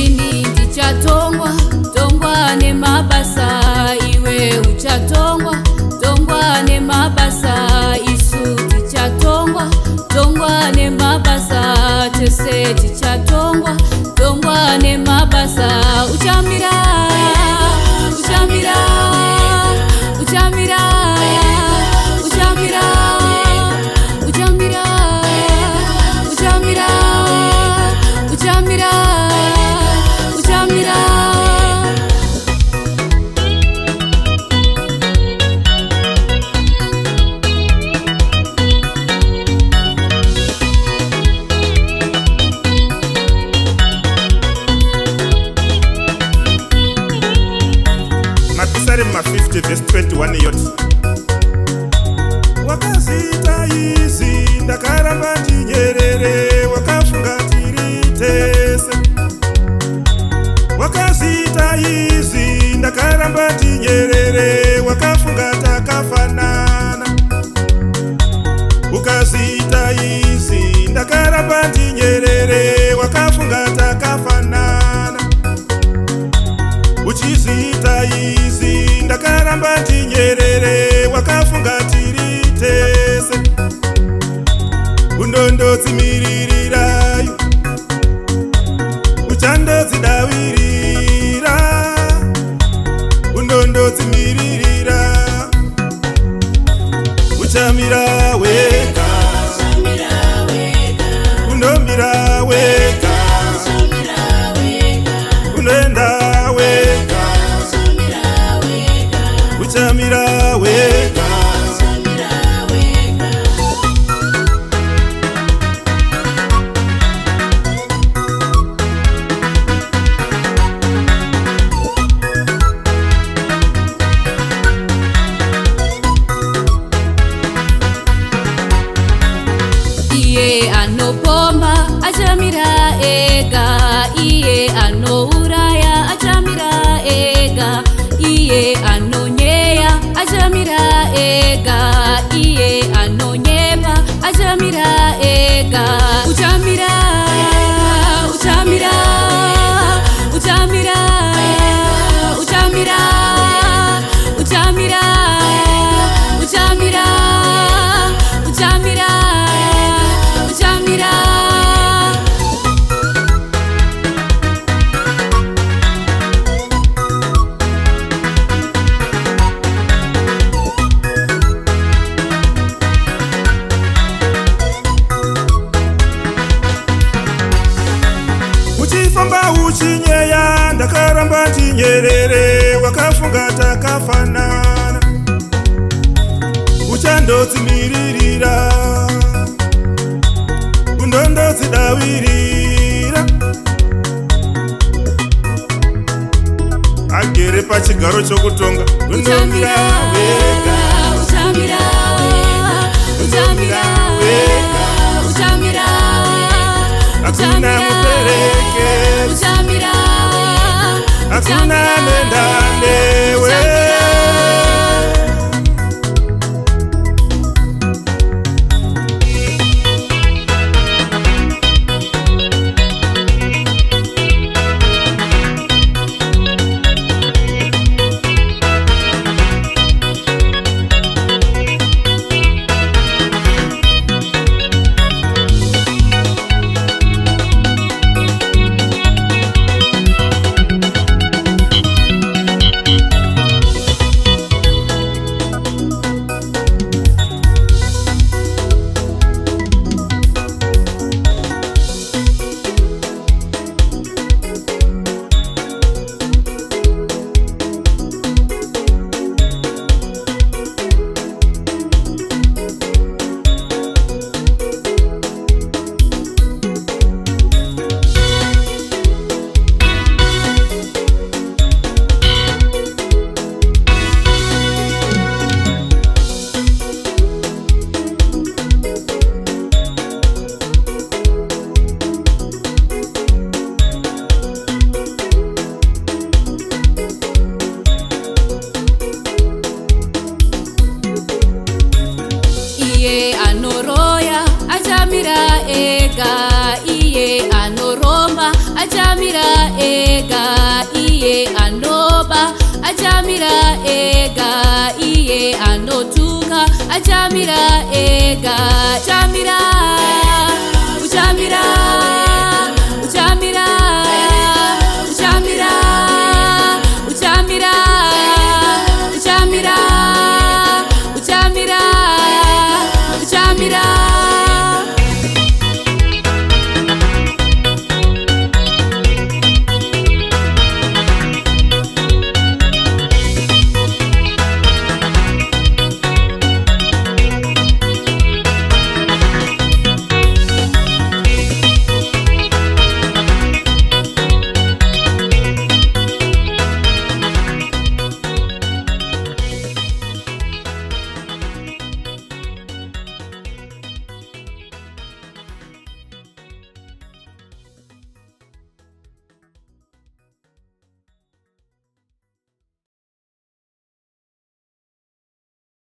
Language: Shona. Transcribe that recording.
Ini ndichatongwa, tongwa nemabasa. Iwe uchatongwa, tongwa nemabasa. Isu tichatongwa, tongwa nemabasa. Tese tichatongwa, tongwa nemabasa. Uchamira, Uchamira, Uchamira, Uchamira, Uchamira, Uchamira, Uchamira, Uchamira. Mapisari ma 50 verse 21 yoti wakazita izi ndakaramba ndinyerere wakafunga tiri tese. Wakazita izi ndakaramba ndinyerere wakafunga takafanana. Ukazita izi ndakaramba ndinyerere wakafunga takafanana. Uchizita izi ndakaramba ndinyerere wakafunga tiri tese. Unondodzimiririrayo uchandodzidawirira. Unondodzimiririra uchamira wega, unomira wega, unoenda Uchamira wega. Iye anopomba achamira ega. Iye anouraya achamira ega. Iye anonyeya achamira ega. Iye anonyeba achamira ega. Uchamira, Uchamira, Uchamira, Uchamira, Uchamira, Uchamira, Uchamira, Uchamira. Uchifamba uchinyeya ndakaramba ndinyerere wakafunga takafanana. Uchandodzimiririra unondodzidawirira. Agere pachigaro chokutonga unomira wega. Uchamira, Uchamira, Uchamira, Hakuna mupereke, Uchamira, hakuna mendanewe. anotuka achamira ega. Chamira